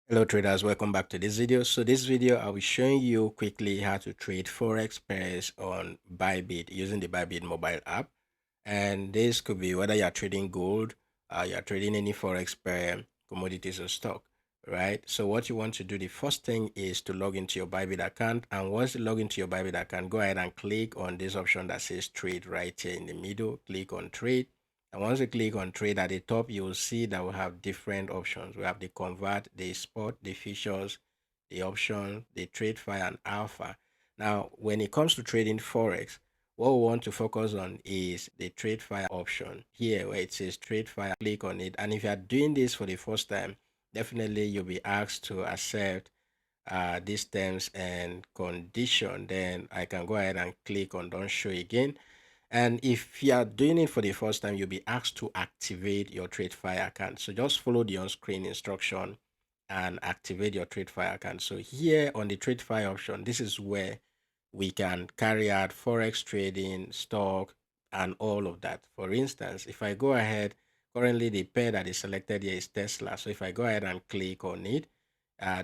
Hello traders, welcome back to this video. So this video I'll be showing you quickly how to trade forex pairs on Bybit using the Bybit mobile app. And this could be whether you're trading gold, you're trading any forex pair, commodities or stock, right? So what you want to do, the first thing is to log into your Bybit account. And once you log into your Bybit account, go ahead and click on this option that says trade right here in the middle. Click on trade. And once you click on trade at the top, you will see that we have different options. We have the convert, the spot, the features, the option, the trade fire, and alpha. Now, when it comes to trading forex, what we want to focus on is the trade fire option here where it says trade fire. Click on it, and if you are doing this for the first time, definitely you'll be asked to accept these terms and condition. Then I can go ahead and click on don't show again. And if you are doing it for the first time, you'll be asked to activate your TradeFire account. So just follow the on-screen instruction and activate your TradeFire account. So here on the TradeFire option, this is where we can carry out forex trading, stock, and all of that. For instance, if I go ahead, currently the pair that is selected here is Tesla. So if I go ahead and click on it,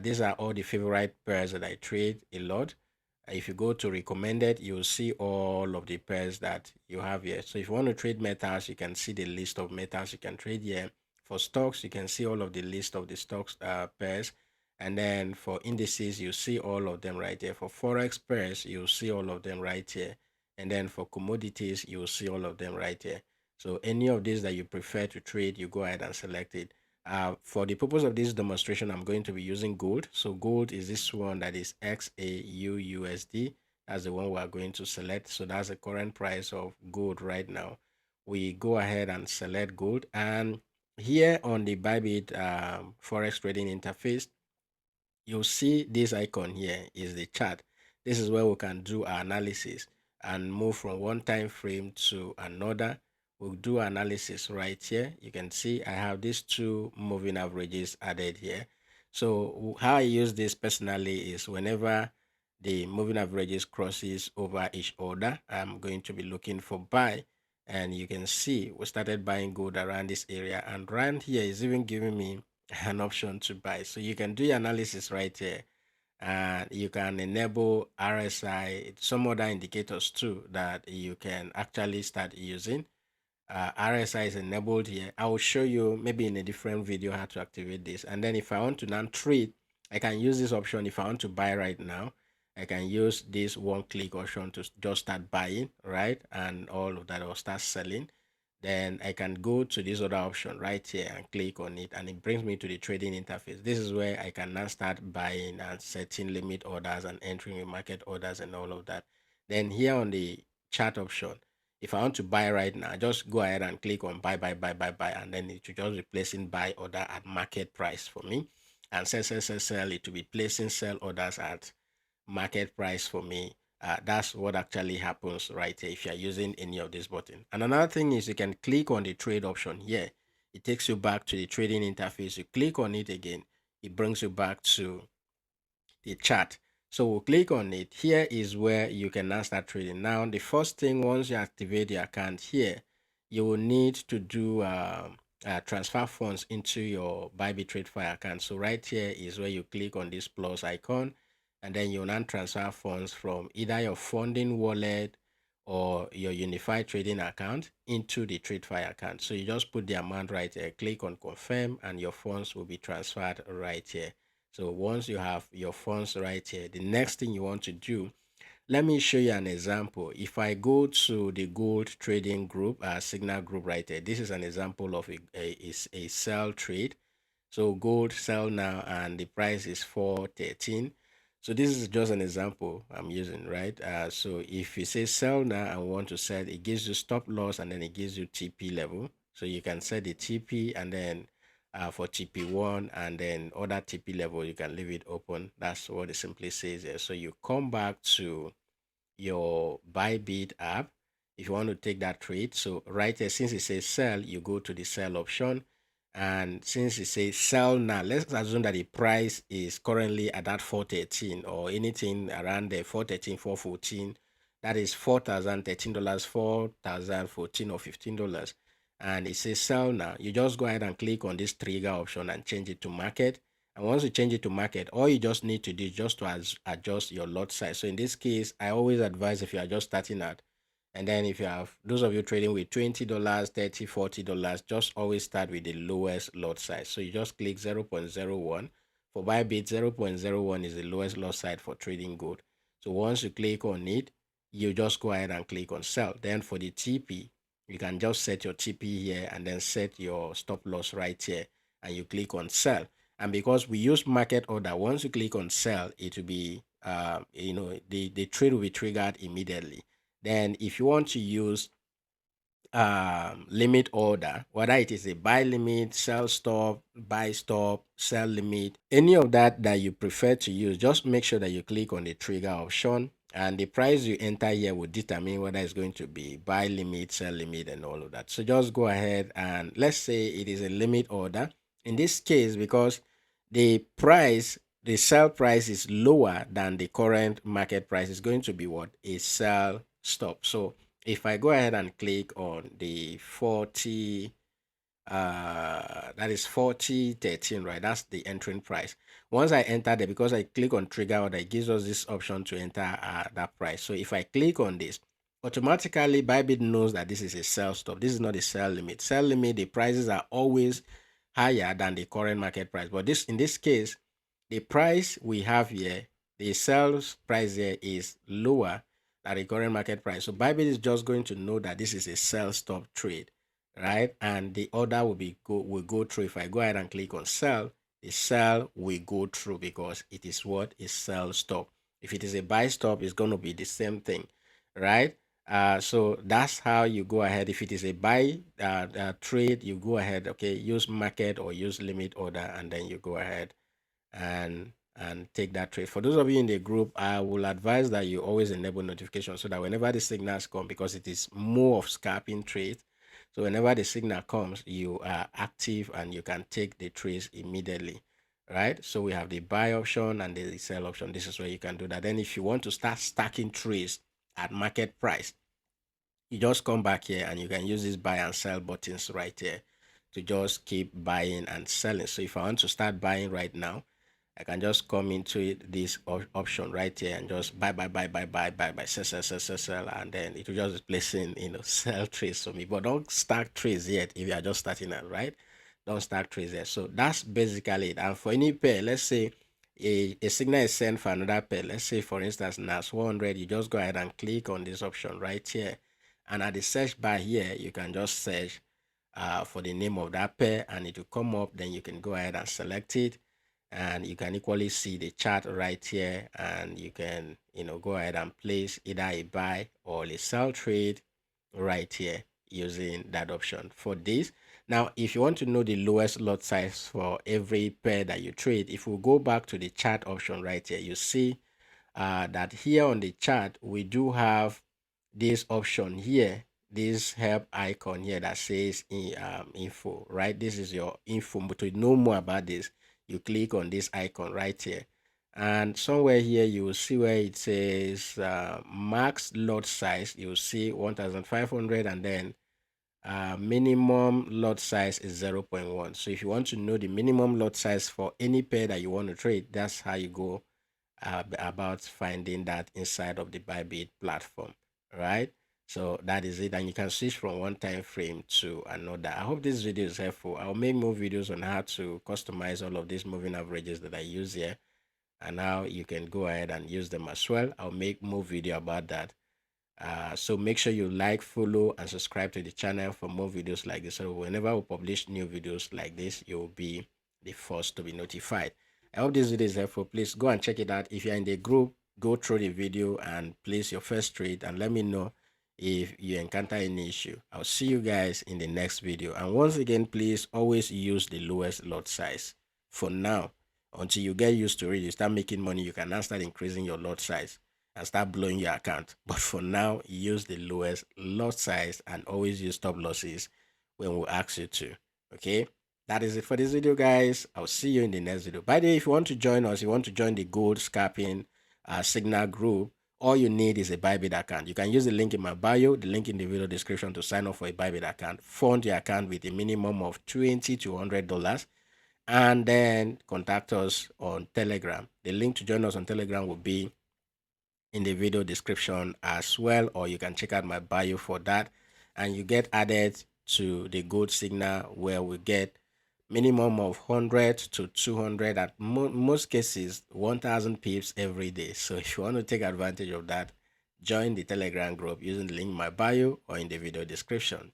these are all the favorite pairs that I trade a lot. If you go to recommended, you'll see all of the pairs that you have here. So if you want to trade metals, you can see the list of metals you can trade here. For stocks, you can see all of the list of the stocks pairs. And then for indices, you see all of them right here. For forex pairs, you'll see all of them right here. And then for commodities, you'll see all of them right here. So any of these that you prefer to trade, you go ahead and select it. For the purpose of this demonstration, I'm going to be using gold. So gold is this one that is XAUUSD. That's the one we are going to select. So that's the current price of gold right now. We go ahead and select gold. And here on the Bybit Forex trading interface, you'll see this icon here is the chart. This is where we can do our analysis and move from one time frame to another. We'll do analysis right here. You can see I have these two moving averages added here. So how I use this personally is whenever the moving averages crosses over each other, I'm going to be looking for buy. And you can see we started buying gold around this area, and around here is even giving me an option to buy. So you can do your analysis right here, and you can enable RSI, some other indicators too that you can actually start using. RSI is enabled here. I will show you maybe in a different video how to activate this. And then if I want to now trade, I can use this option. If I want to buy right now, I can use this one click option to just start buying, right? And all of that, or start selling. Then I can go to this other option right here and click on it, and it brings me to the trading interface. This is where I can now start buying and setting limit orders and entering the market orders and all of that. Then here on the chart option, if I want to buy right now, just go ahead and click on buy, buy, and then it will just be placing buy order at market price for me. And sell, it will be placing sell orders at market price for me. That's what actually happens right here if you're using any of this button. And another thing is you can click on the trade option here. It takes you back to the trading interface. You click on it again, it brings you back to the chart. So we'll click on it. Here is where you can now start trading. Now, the first thing, once you activate the account here, you will need to do transfer funds into your Bybit TradeFi account. So right here is where you click on this plus icon, and then you'll now transfer funds from either your funding wallet or your unified trading account into the TradeFi account. So you just put the amount right here, click on confirm, and your funds will be transferred right here. So once you have your funds right here, the next thing you want to do, let me show you an example. If I go to the gold trading group, signal group right here, this is an example of a sell trade. So gold sell now, and the price is 413. So this is just an example I'm using, right? So if you say sell now and want to sell, it gives you stop loss, and then it gives you TP level. So you can set the TP, and then for TP1, and then other TP level, you can leave it open. That's what it simply says there. So you come back to your Bybit app if you want to take that trade. So right here, since it says sell, you go to the sell option. And since it says sell now, let's assume that the price is currently at that 413 or anything around the 413, 414. That is $4,013, 4,014 or $15. And it says sell now. You just go ahead and click on this trigger option and change it to market. And once you change it to market, all you just need to do is just to adjust your lot size. So in this case, I always advise, if you are just starting out, and then if you have those of you trading with $20, $30, $40, just always start with the lowest lot size. So you just click 0.01. For Bybit, 0.01 is the lowest lot size for trading gold. So once you click on it, you just go ahead and click on sell. Then for the TP, you can just set your TP here and then set your stop loss right here, and you click on sell. And because we use market order, once you click on sell, it will be the trade will be triggered immediately. Then if you want to use limit order, whether it is a buy limit, sell stop, buy stop, sell limit, any of that you prefer to use, just make sure that you click on the trigger option, and the price you enter here will determine whether it's going to be buy limit, sell limit, and all of that. So just go ahead, and let's say it is a limit order. In this case, because the sell price is lower than the current market price, is going to be what? A sell stop. So if I go ahead and click on the 40, that is 40.13, right? That's the entering price. Once I enter there, because I click on trigger order, it gives us this option to enter that price. So if I click on this, automatically Bybit knows that this is a sell stop. This is not a sell limit. Sell limit, the prices are always higher than the current market price. But in this case, the price we have here, the sales price here is lower than the current market price. So Bybit is just going to know that this is a sell stop trade, right? And the order will go through. If I go ahead and click on sell, the sell will go through because it is what is sell stop. If it is a buy stop, it's going to be the same thing, right? So that's how you go ahead. If it is a buy trade, you go ahead, okay, use market or use limit order, and then you go ahead and take that trade. For those of you in the group, I will advise that you always enable notifications so that whenever the signals come, because it is more of scalping trades, so whenever the signal comes, you are active and you can take the trades immediately, right? So we have the buy option and the sell option. This is where you can do that. Then if you want to start stacking trades at market price, you just come back here and you can use these buy and sell buttons right here to just keep buying and selling. So if I want to start buying right now, I can just come into it, this option right here, and just buy, sell, and then it will just be placing, sell trades for me. But don't start trades yet if you are just starting out, right? Don't start trades yet. So that's basically it. And for any pair, let's say a signal is sent for another pair. Let's say, for instance, NAS 100, you just go ahead and click on this option right here. And at the search bar here, you can just search for the name of that pair, and it will come up. Then you can go ahead and select it, and you can equally see the chart right here, and you can go ahead and place either a buy or a sell trade right here using that option. For this, now if you want to know the lowest lot size for every pair that you trade, if we go back to the chart option right here, you see that here on the chart we do have this option here, this help icon here that says info, right? This is your info. But to know more about this, you click on this icon right here, and somewhere here you will see where it says max lot size. You will see 1500, and then minimum lot size is 0.1. So if you want to know the minimum lot size for any pair that you want to trade, that's how you go about finding that inside of the Bybit platform, right? So that is it, and you can switch from one time frame to another. I hope this video is helpful. I'll make more videos on how to customize all of these moving averages that I use here, and how you can go ahead and use them as well. I'll make more video about that. So make sure you like, follow, and subscribe to the channel for more videos like this. So whenever we publish new videos like this, you'll be the first to be notified. I hope this video is helpful. Please go and check it out. If you're in the group, go through the video and place your first trade, and let me know if you encounter any issue. I'll see you guys in the next video. And once again, please always use the lowest lot size for now. Until you get used to it, you start making money, you can now start increasing your lot size and start blowing your account. But for now, use the lowest lot size and always use stop losses when we ask you to. Okay, that is it for this video, guys. I'll see you in the next video. By the way, if you want to join us, you want to join the gold scalping signal group, all you need is a Bybit account. You can use the link in my bio, the link in the video description, to sign up for a Bybit account. Fund your account with a minimum of $20 to $100, and then contact us on Telegram. The link to join us on Telegram will be in the video description as well, or you can check out my bio for that, and you get added to the gold signal where we get minimum of 100 to 200, at most cases 1000 pips every day. So if you want to take advantage of that, join the Telegram group using the link in my bio or in the video description.